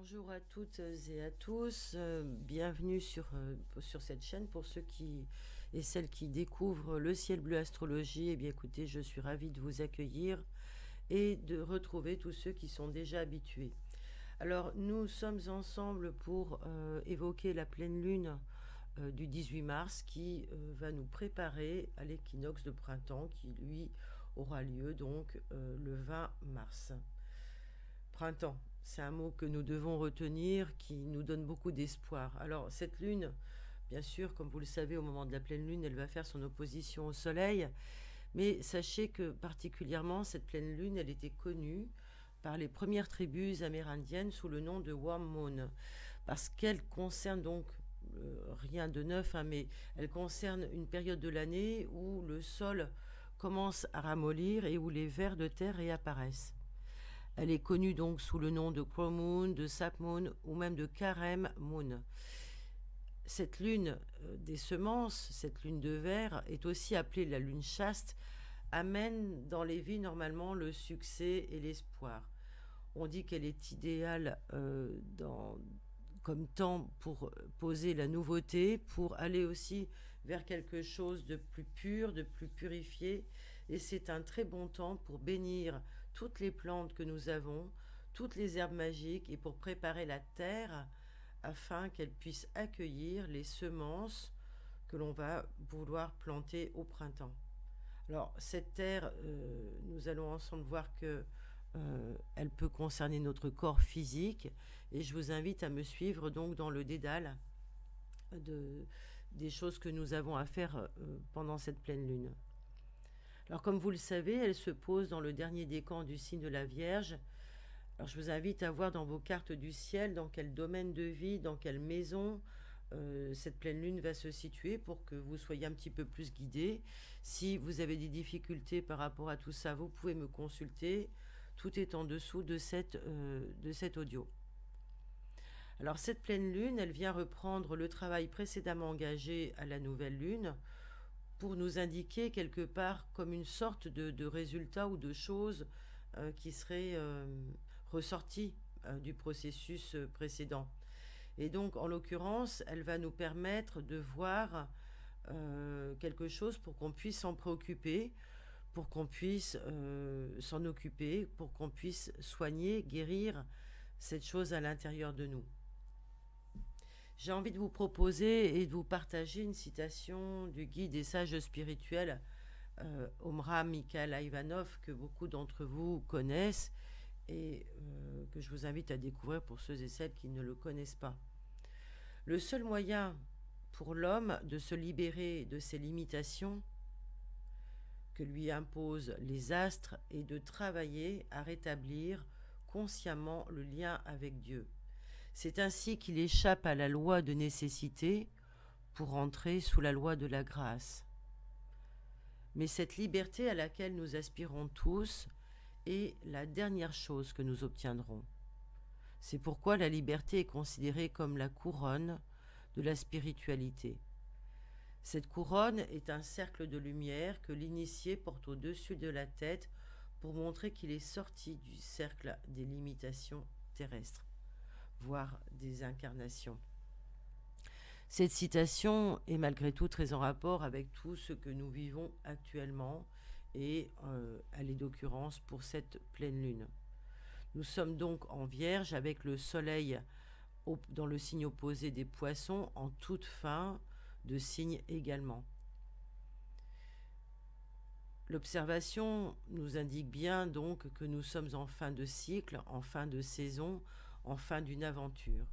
Bonjour à toutes et à tous, bienvenue sur cette chaîne. Pour ceux qui et celles qui découvrent le ciel bleu astrologie, eh bien écoutez, je suis ravie de vous accueillir et de retrouver tous ceux qui sont déjà habitués. Alors nous sommes ensemble pour évoquer la pleine lune du 18 mars qui va nous préparer à l'équinoxe de printemps qui lui aura lieu donc le 20 mars. Printemps, c'est un mot que nous devons retenir, qui nous donne beaucoup d'espoir. Alors cette lune, bien sûr, comme vous le savez, au moment de la pleine lune, elle va faire son opposition au soleil. Mais sachez que particulièrement, cette pleine lune, elle était connue par les premières tribus amérindiennes sous le nom de Warm Moon. Parce qu'elle concerne donc rien de neuf, hein, mais elle concerne une période de l'année où le sol commence à ramollir et où les vers de terre réapparaissent. Elle est connue donc sous le nom de Crow Moon, de Sap Moon ou même de Carême Moon. Cette lune des semences, cette lune de verre, est aussi appelée la lune chaste, amène dans les vies normalement le succès et l'espoir. On dit qu'elle est idéale comme temps pour poser la nouveauté, pour aller aussi vers quelque chose de plus pur, de plus purifié. Et c'est un très bon temps pour bénir toutes les plantes que nous avons, toutes les herbes magiques et pour préparer la terre afin qu'elle puisse accueillir les semences que l'on va vouloir planter au printemps. Alors cette terre, nous allons ensemble voir que elle peut concerner notre corps physique et je vous invite à me suivre donc dans le dédale des choses que nous avons à faire pendant cette pleine lune. Alors comme vous le savez, elle se pose dans le dernier décan du signe de la Vierge. Alors je vous invite à voir dans vos cartes du ciel dans quel domaine de vie, dans quelle maison cette pleine lune va se situer pour que vous soyez un petit peu plus guidés. Si vous avez des difficultés par rapport à tout ça, vous pouvez me consulter. Tout est en dessous de cet audio. Alors cette pleine lune, elle vient reprendre le travail précédemment engagé à la nouvelle lune pour nous indiquer quelque part comme une sorte de résultat ou de choses qui seraient ressorties du processus précédent. Et donc, en l'occurrence, elle va nous permettre de voir quelque chose pour qu'on puisse s'en préoccuper, pour qu'on puisse s'en occuper, pour qu'on puisse soigner, guérir cette chose à l'intérieur de nous. J'ai envie de vous proposer et de vous partager une citation du guide des sages spirituels, Omraam Mikhaël Ivanov, que beaucoup d'entre vous connaissent et que je vous invite à découvrir pour ceux et celles qui ne le connaissent pas. Le seul moyen pour l'homme de se libérer de ses limitations que lui imposent les astres est de travailler à rétablir consciemment le lien avec Dieu. C'est ainsi qu'il échappe à la loi de nécessité pour entrer sous la loi de la grâce. Mais cette liberté à laquelle nous aspirons tous est la dernière chose que nous obtiendrons. C'est pourquoi la liberté est considérée comme la couronne de la spiritualité. Cette couronne est un cercle de lumière que l'initié porte au-dessus de la tête pour montrer qu'il est sorti du cercle des limitations terrestres, voire des incarnations. Cette citation est malgré tout très en rapport avec tout ce que nous vivons actuellement et elle est d'occurrence pour cette pleine lune. Nous sommes donc en Vierge avec le soleil dans le signe opposé des Poissons en toute fin de signe également. L'observation nous indique bien donc que nous sommes en fin de cycle, en fin de saison, en fin d'une aventure.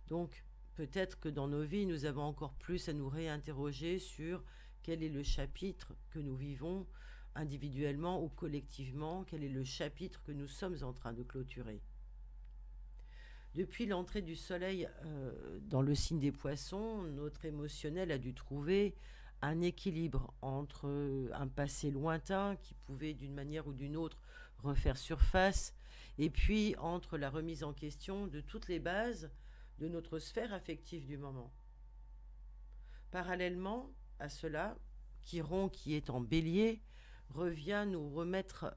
Donc peut-être que dans nos vies, nous avons encore plus à nous réinterroger sur quel est le chapitre que nous vivons individuellement ou collectivement, quel est le chapitre que nous sommes en train de clôturer. Depuis l'entrée du soleil dans le signe des Poissons, notre émotionnel a dû trouver un équilibre entre un passé lointain qui pouvait d'une manière ou d'une autre refaire surface, et puis entre la remise en question de toutes les bases de notre sphère affective du moment. Parallèlement à cela, Chiron, qui est en Bélier, revient nous remettre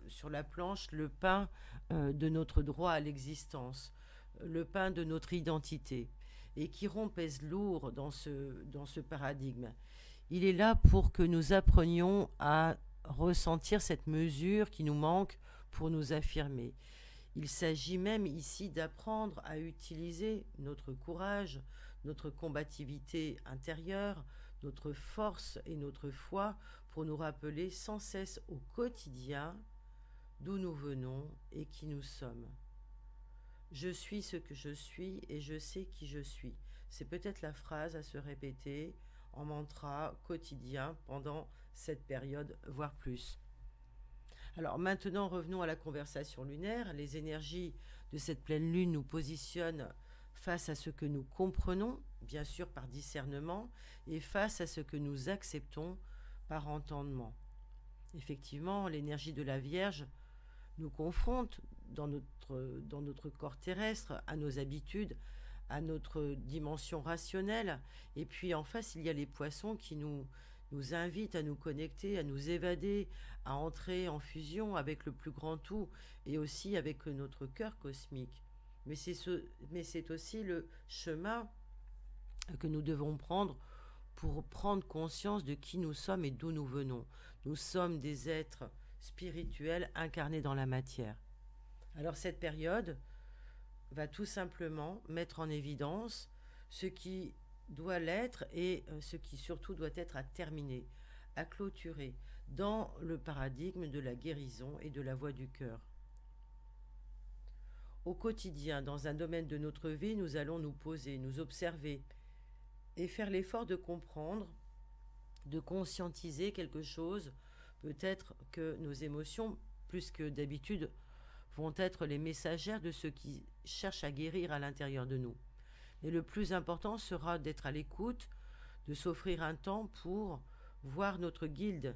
sur la planche le pain de notre droit à l'existence, le pain de notre identité, et Chiron pèse lourd dans ce paradigme. Il est là pour que nous apprenions à ressentir cette mesure qui nous manque pour nous affirmer. Il s'agit même ici d'apprendre à utiliser notre courage, notre combativité intérieure, notre force et notre foi pour nous rappeler sans cesse au quotidien d'où nous venons et qui nous sommes. Je suis ce que je suis et je sais qui je suis. C'est peut-être la phrase à se répéter en mantra quotidien pendant cette période, voire plus. Alors maintenant, revenons à la conversation lunaire. Les énergies de cette pleine lune nous positionnent face à ce que nous comprenons, bien sûr par discernement, et face à ce que nous acceptons par entendement. Effectivement, l'énergie de la Vierge nous confronte dans notre corps terrestre, à nos habitudes, à notre dimension rationnelle. Et puis en face, il y a les poissons qui nous invitent à nous connecter, à nous évader, à entrer en fusion avec le plus grand tout et aussi avec notre cœur cosmique. Mais c'est aussi le chemin que nous devons prendre pour prendre conscience de qui nous sommes et d'où nous venons. Nous sommes des êtres spirituels incarnés dans la matière. Alors cette période va tout simplement mettre en évidence ce qui doit l'être et ce qui surtout doit être à terminer, à clôturer dans le paradigme de la guérison et de la voie du cœur. Au quotidien, dans un domaine de notre vie, nous allons nous poser, nous observer et faire l'effort de comprendre, de conscientiser quelque chose. Peut-être que nos émotions, plus que d'habitude, vont être les messagères de ceux qui cherchent à guérir à l'intérieur de nous. Mais le plus important sera d'être à l'écoute, de s'offrir un temps pour voir notre guilde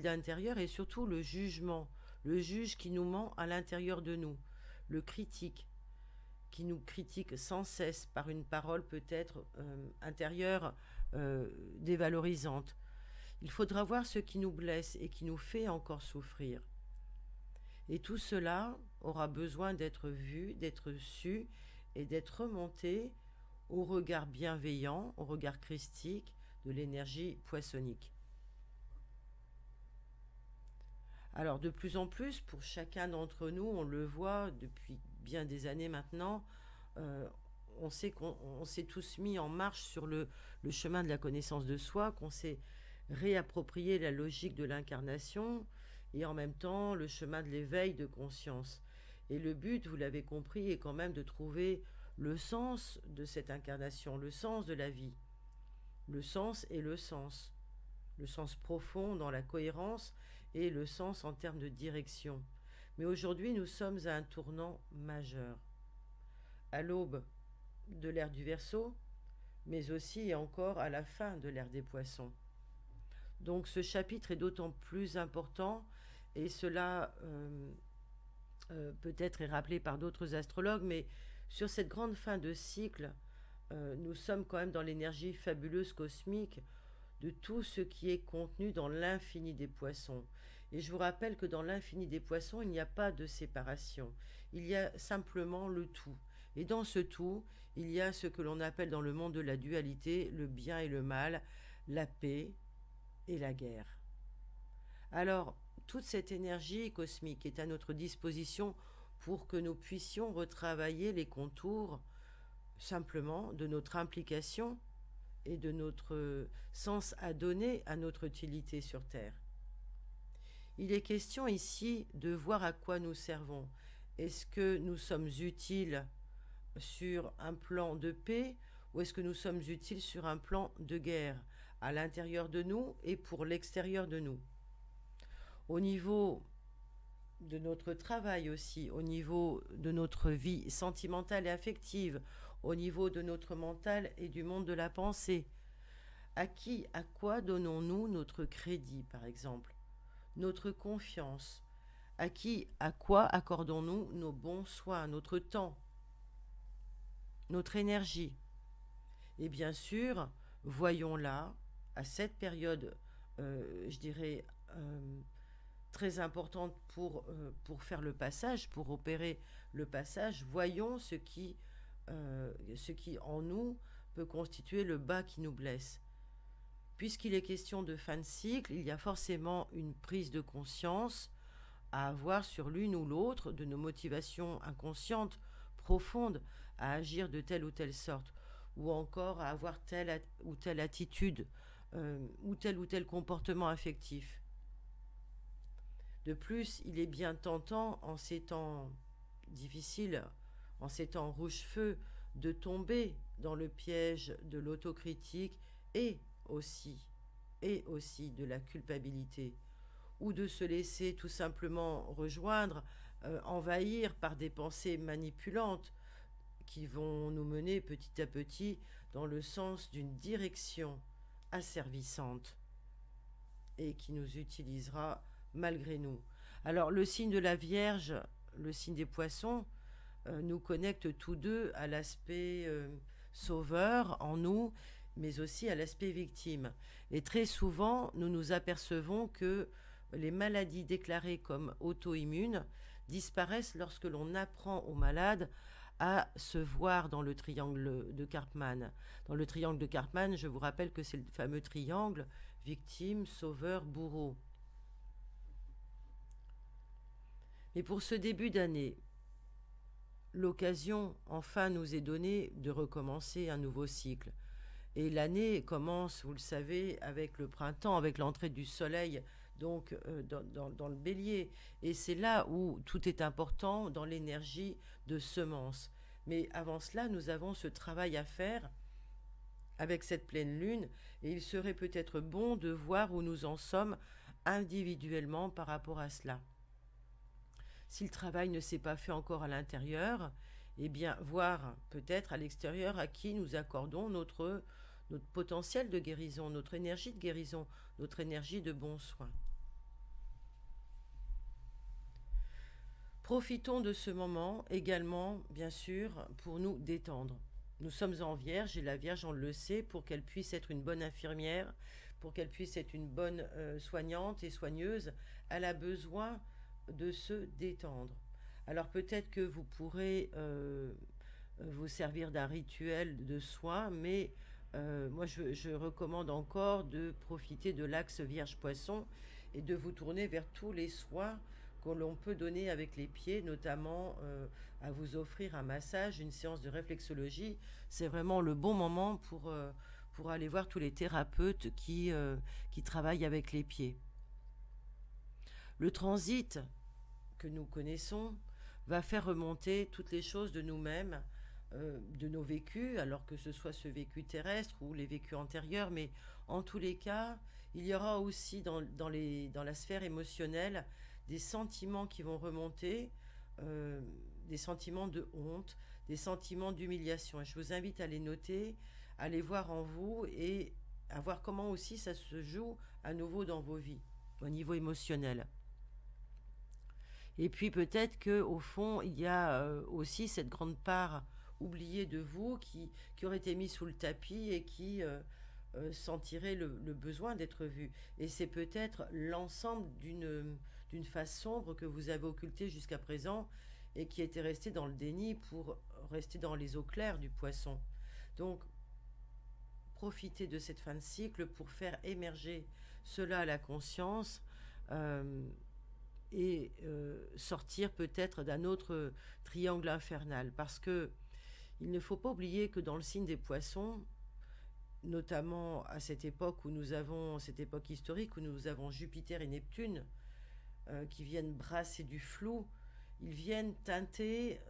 intérieure et surtout le jugement, le juge qui nous ment à l'intérieur de nous, le critique qui nous critique sans cesse par une parole peut-être intérieure dévalorisante. Il faudra voir ce qui nous blesse et qui nous fait encore souffrir. Et tout cela aura besoin d'être vu, d'être su et d'être remonté au regard bienveillant, au regard christique de l'énergie poissonique. Alors de plus en plus, pour chacun d'entre nous, on le voit depuis bien des années maintenant, on sait qu'on s'est tous mis en marche sur le chemin de la connaissance de soi, qu'on s'est réapproprié la logique de l'incarnation et en même temps le chemin de l'éveil de conscience. Et le but, vous l'avez compris, est quand même de trouver le sens de cette incarnation, le sens de la vie. Le sens et le sens profond dans la cohérence et le sens en termes de direction. Mais aujourd'hui, nous sommes à un tournant majeur. À l'aube de l'ère du Verseau, mais aussi et encore à la fin de l'ère des Poissons. Donc ce chapitre est d'autant plus important, et cela peut-être est rappelé par d'autres astrologues, mais sur cette grande fin de cycle, nous sommes quand même dans l'énergie fabuleuse cosmique de tout ce qui est contenu dans l'infini des Poissons. Et je vous rappelle que dans l'infini des Poissons, il n'y a pas de séparation. Il y a simplement le tout. Et dans ce tout, il y a ce que l'on appelle dans le monde de la dualité le bien et le mal, la paix et la guerre. Alors, toute cette énergie cosmique est à notre disposition pour que nous puissions retravailler les contours simplement de notre implication et de notre sens à donner à notre utilité sur Terre. Il est question ici de voir à quoi nous servons. Est-ce que nous sommes utiles sur un plan de paix ou est-ce que nous sommes utiles sur un plan de guerre à l'intérieur de nous et pour l'extérieur de nous? Au niveau de notre travail aussi, au niveau de notre vie sentimentale et affective, au niveau de notre mental et du monde de la pensée. À qui, à quoi donnons-nous notre crédit, par exemple, notre confiance? À qui, à quoi accordons-nous nos bons soins, notre temps, notre énergie? Et bien sûr, voyons là, à cette période, je dirais, très importante pour faire le passage, pour opérer le passage. Voyons ce qui en nous peut constituer le bas qui nous blesse. Puisqu'il est question de fin de cycle, il y a forcément une prise de conscience à avoir sur l'une ou l'autre de nos motivations inconscientes, profondes, à agir de telle ou telle sorte, ou encore à avoir telle ou telle attitude, ou tel comportement affectif. De plus, il est bien tentant, en ces temps difficiles, en ces temps rouge-feu, de tomber dans le piège de l'autocritique et aussi, et aussi de la culpabilité, ou de se laisser tout simplement rejoindre, envahir par des pensées manipulantes qui vont nous mener petit à petit dans le sens d'une direction asservissante et qui nous utilisera malgré nous. Alors le signe de la Vierge, le signe des poissons, nous connecte tous deux à l'aspect sauveur en nous, mais aussi à l'aspect victime. Et très souvent, nous nous apercevons que les maladies déclarées comme auto-immunes disparaissent lorsque l'on apprend aux malades à se voir dans le triangle de Karpman. Dans le triangle de Karpman, je vous rappelle que c'est le fameux triangle victime, sauveur, bourreau. Mais pour ce début d'année, l'occasion enfin nous est donnée de recommencer un nouveau cycle. Et l'année commence, vous le savez, avec le printemps, avec l'entrée du soleil, donc dans le bélier. Et c'est là où tout est important dans l'énergie de semence. Mais avant cela, nous avons ce travail à faire avec cette pleine lune, et il serait peut-être bon de voir où nous en sommes individuellement par rapport à cela. Si le travail ne s'est pas fait encore à l'intérieur, eh bien voir peut-être à l'extérieur à qui nous accordons notre potentiel de guérison, notre énergie de guérison, notre énergie de bon soin. Profitons de ce moment également, bien sûr, pour nous détendre. Nous sommes en Vierge et la Vierge, on le sait, pour qu'elle puisse être une bonne infirmière, pour qu'elle puisse être une bonne soignante et soigneuse, elle a besoin de se détendre. Alors peut-être que vous pourrez vous servir d'un rituel de soin, mais moi je recommande encore de profiter de l'axe Vierge-Poisson et de vous tourner vers tous les soins que l'on peut donner avec les pieds, notamment à vous offrir un massage, une séance de réflexologie. C'est vraiment le bon moment pour aller voir tous les thérapeutes qui travaillent avec les pieds. Le transit que nous connaissons va faire remonter toutes les choses de nous-mêmes, de nos vécus, alors que ce soit ce vécu terrestre ou les vécus antérieurs, mais en tous les cas, il y aura aussi dans la sphère émotionnelle des sentiments qui vont remonter, des sentiments de honte, des sentiments d'humiliation. Et je vous invite à les noter, à les voir en vous et à voir comment aussi ça se joue à nouveau dans vos vies, au niveau émotionnel. Et puis peut-être qu'au fond, il y a aussi cette grande part oubliée de vous qui aurait été mise sous le tapis et qui sentirait le besoin d'être vue. Et c'est peut-être l'ensemble d'une face sombre que vous avez occultée jusqu'à présent et qui était restée dans le déni pour rester dans les eaux claires du poisson. Donc, profitez de cette fin de cycle pour faire émerger cela à la conscience et sortir peut-être d'un autre triangle infernal. Parce que il ne faut pas oublier que dans le signe des poissons, notamment à cette époque où nous avons, cette époque historique où nous avons Jupiter et Neptune qui viennent brasser du flou, ils viennent teinter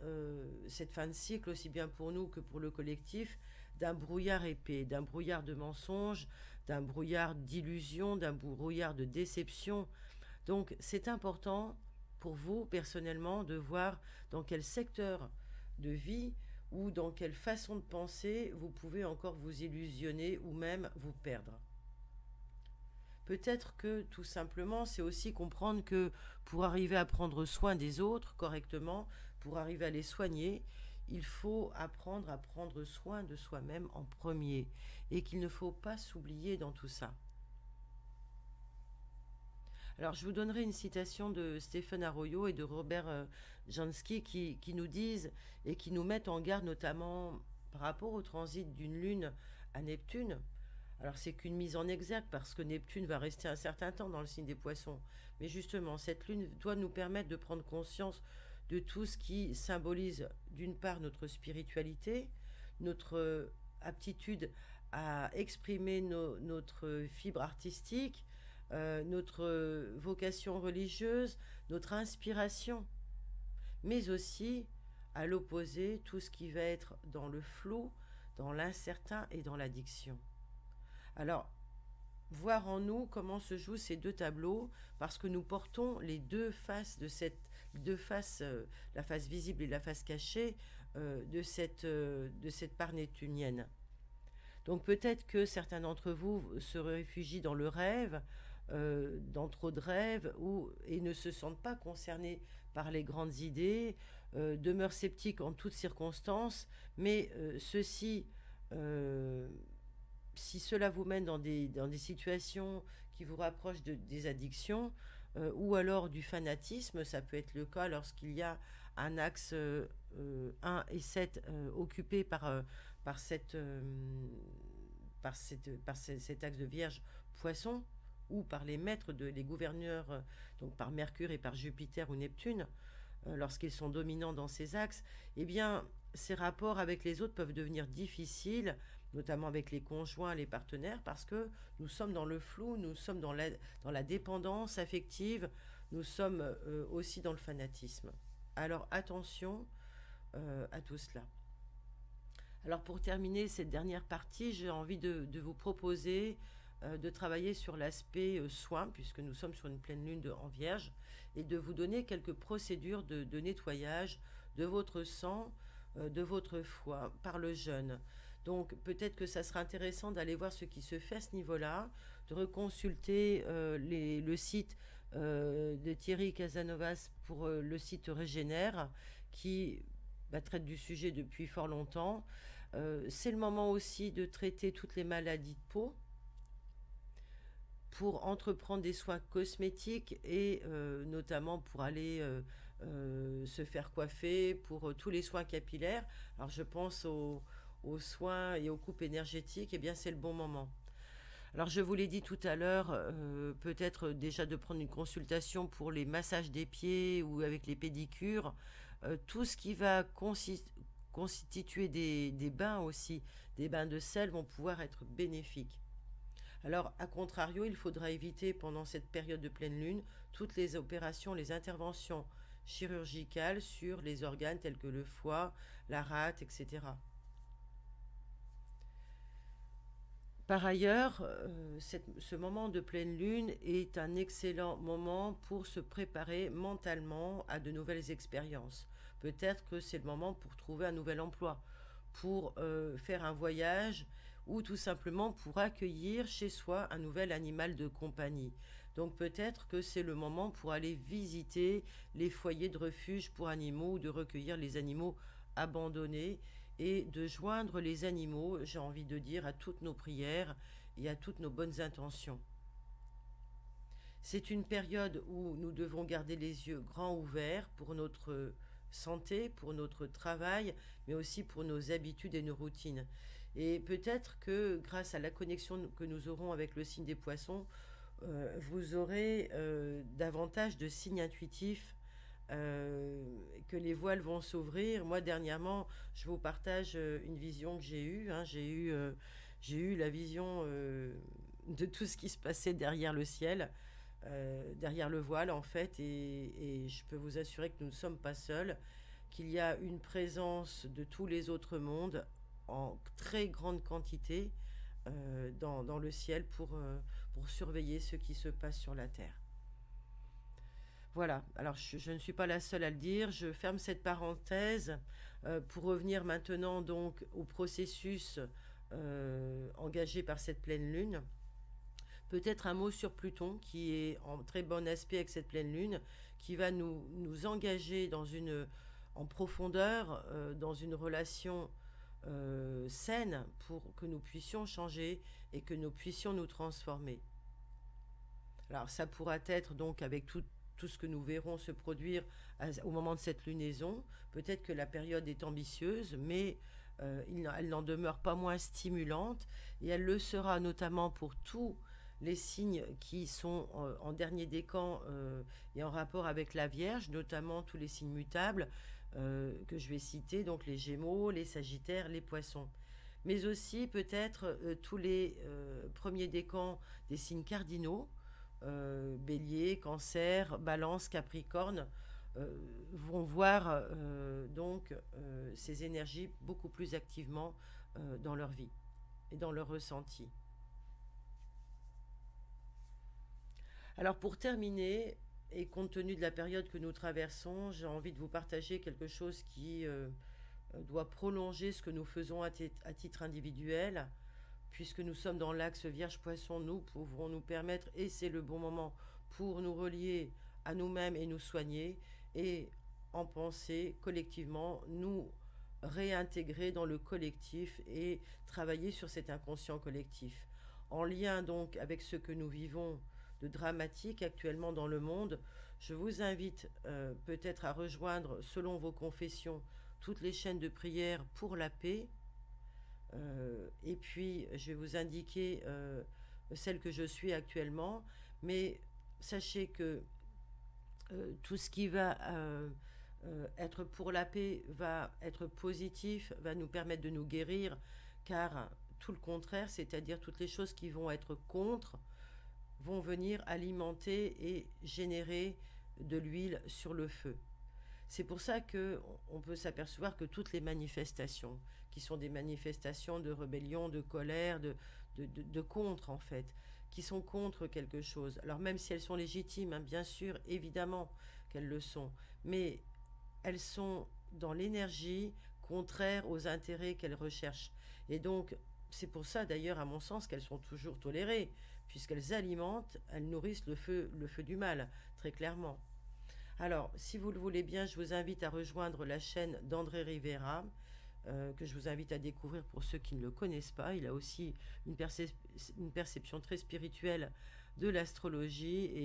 cette fin de cycle, aussi bien pour nous que pour le collectif, d'un brouillard épais, d'un brouillard de mensonges, d'un brouillard d'illusions, d'un brouillard de déception. Donc c'est important pour vous personnellement de voir dans quel secteur de vie ou dans quelle façon de penser vous pouvez encore vous illusionner ou même vous perdre. Peut-être que tout simplement c'est aussi comprendre que pour arriver à prendre soin des autres correctement, pour arriver à les soigner, il faut apprendre à prendre soin de soi-même en premier et qu'il ne faut pas s'oublier dans tout ça. Alors, je vous donnerai une citation de Stephen Arroyo et de Robert Jansky qui nous disent et qui nous mettent en garde notamment par rapport au transit d'une lune à Neptune. Alors, c'est qu'une mise en exergue parce que Neptune va rester un certain temps dans le signe des Poissons. Mais justement, cette lune doit nous permettre de prendre conscience de tout ce qui symbolise d'une part notre spiritualité, notre aptitude à exprimer notre fibre artistique, notre vocation religieuse, notre inspiration, mais aussi à l'opposé tout ce qui va être dans le flou, dans l'incertain et dans l'addiction. Alors, voir en nous comment se jouent ces deux tableaux, parce que nous portons les deux faces de cette deux faces, la face visible et la face cachée de cette part neptunienne. Donc peut-être que certains d'entre vous se réfugient dans le rêve, dans trop de rêves, et ne se sentent pas concernés par les grandes idées, demeurent sceptiques en toutes circonstances, mais si cela vous mène dans des situations qui vous rapprochent des addictions, ou alors du fanatisme, ça peut être le cas lorsqu'il y a un axe 1 et 7 occupé par, cette, cet axe de Vierge Poisson, ou par les maîtres, les gouverneurs, donc par Mercure et par Jupiter ou Neptune, lorsqu'ils sont dominants dans ces axes, eh bien, ces rapports avec les autres peuvent devenir difficiles, notamment avec les conjoints, les partenaires, parce que nous sommes dans le flou, nous sommes dans la dépendance affective, nous sommes aussi dans le fanatisme. Alors attention à tout cela. Alors pour terminer cette dernière partie, j'ai envie de vous proposer de travailler sur l'aspect soin, puisque nous sommes sur une pleine lune en Vierge, et de vous donner quelques procédures de nettoyage de votre sang, de votre foie, par le jeûne. Donc peut-être que ça sera intéressant d'aller voir ce qui se fait à ce niveau-là, de reconsulter le site de Thierry Casanovas pour le site Régénère, qui traite du sujet depuis fort longtemps. C'est le moment aussi de traiter toutes les maladies de peau, pour entreprendre des soins cosmétiques et notamment pour aller se faire coiffer, pour tous les soins capillaires. Alors je pense aux soins et aux coupes énergétiques, eh bien c'est le bon moment. Alors je vous l'ai dit tout à l'heure, peut-être déjà de prendre une consultation pour les massages des pieds ou avec les pédicures, tout ce qui va constituer des bains aussi, des bains de sel vont pouvoir être bénéfiques. Alors, à contrario, il faudra éviter pendant cette période de pleine lune toutes les opérations, les interventions chirurgicales sur les organes tels que le foie, la rate, etc. Par ailleurs, ce moment de pleine lune est un excellent moment pour se préparer mentalement à de nouvelles expériences. Peut-être que c'est le moment pour trouver un nouvel emploi, pour faire un voyage ou tout simplement pour accueillir chez soi un nouvel animal de compagnie. Donc peut-être que c'est le moment pour aller visiter les foyers de refuge pour animaux ou de recueillir les animaux abandonnés et de joindre les animaux, j'ai envie de dire, à toutes nos prières et à toutes nos bonnes intentions. C'est une période où nous devons garder les yeux grands ouverts pour notre santé, pour notre travail, mais aussi pour nos habitudes et nos routines. Et peut-être que grâce à la connexion que nous aurons avec le signe des Poissons, vous aurez davantage de signes intuitifs, que les voiles vont s'ouvrir. Moi, dernièrement, je vous partage une vision que j'ai eue. J'ai eu la vision de tout ce qui se passait derrière le ciel, derrière le voile, en fait. Et je peux vous assurer que nous ne sommes pas seuls, qu'il y a une présence de tous les autres mondes en très grande quantité dans le ciel pour surveiller ce qui se passe sur la Terre. Voilà, alors je ne suis pas la seule à le dire, je ferme cette parenthèse pour revenir maintenant donc au processus engagé par cette pleine lune. Peut-être un mot sur Pluton qui est en très bon aspect avec cette pleine lune, qui va nous engager en profondeur dans une relation saine pour que nous puissions changer et que nous puissions nous transformer. Alors ça pourra être donc avec tout ce que nous verrons se produire au moment de cette lunaison. Peut-être que la période est ambitieuse, mais elle n'en demeure pas moins stimulante, et elle le sera notamment pour tous les signes qui sont en dernier décan et en rapport avec la Vierge, notamment tous les signes mutables que je vais citer, donc les Gémeaux, les Sagittaires, les Poissons. Mais aussi peut-être tous les premiers décans des signes cardinaux, Bélier, Cancer, Balance, Capricorne, vont voir ces énergies beaucoup plus activement dans leur vie et dans leur ressenti. Alors pour terminer, et compte tenu de la période que nous traversons, j'ai envie de vous partager quelque chose qui doit prolonger ce que nous faisons à titre individuel. Puisque nous sommes dans l'axe Vierge-Poisson, nous pouvons nous permettre, et c'est le bon moment pour nous relier à nous-mêmes et nous soigner, et en pensée collectivement, nous réintégrer dans le collectif et travailler sur cet inconscient collectif. En lien donc avec ce que nous vivons de dramatique actuellement dans le monde, je vous invite peut-être à rejoindre, selon vos confessions, toutes les chaînes de prière pour la paix. Et puis, je vais vous indiquer celle que je suis actuellement. Mais sachez que tout ce qui va être pour la paix va être positif, va nous permettre de nous guérir, car tout le contraire, c'est-à-dire toutes les choses qui vont être contre, vont venir alimenter et générer de l'huile sur le feu. C'est pour ça qu'on peut s'apercevoir que toutes les manifestations, qui sont des manifestations de rébellion, de colère, de contre en fait, qui sont contre quelque chose, alors même si elles sont légitimes, hein, bien sûr, évidemment qu'elles le sont, mais elles sont dans l'énergie contraire aux intérêts qu'elles recherchent. Et donc, c'est pour ça d'ailleurs, à mon sens, qu'elles sont toujours tolérées, puisqu'elles alimentent, elles nourrissent le feu du mal, très clairement. Alors, si vous le voulez bien, je vous invite à rejoindre la chaîne d'André Rivera, que je vous invite à découvrir pour ceux qui ne le connaissent pas. Il a aussi une perception très spirituelle de l'astrologie, et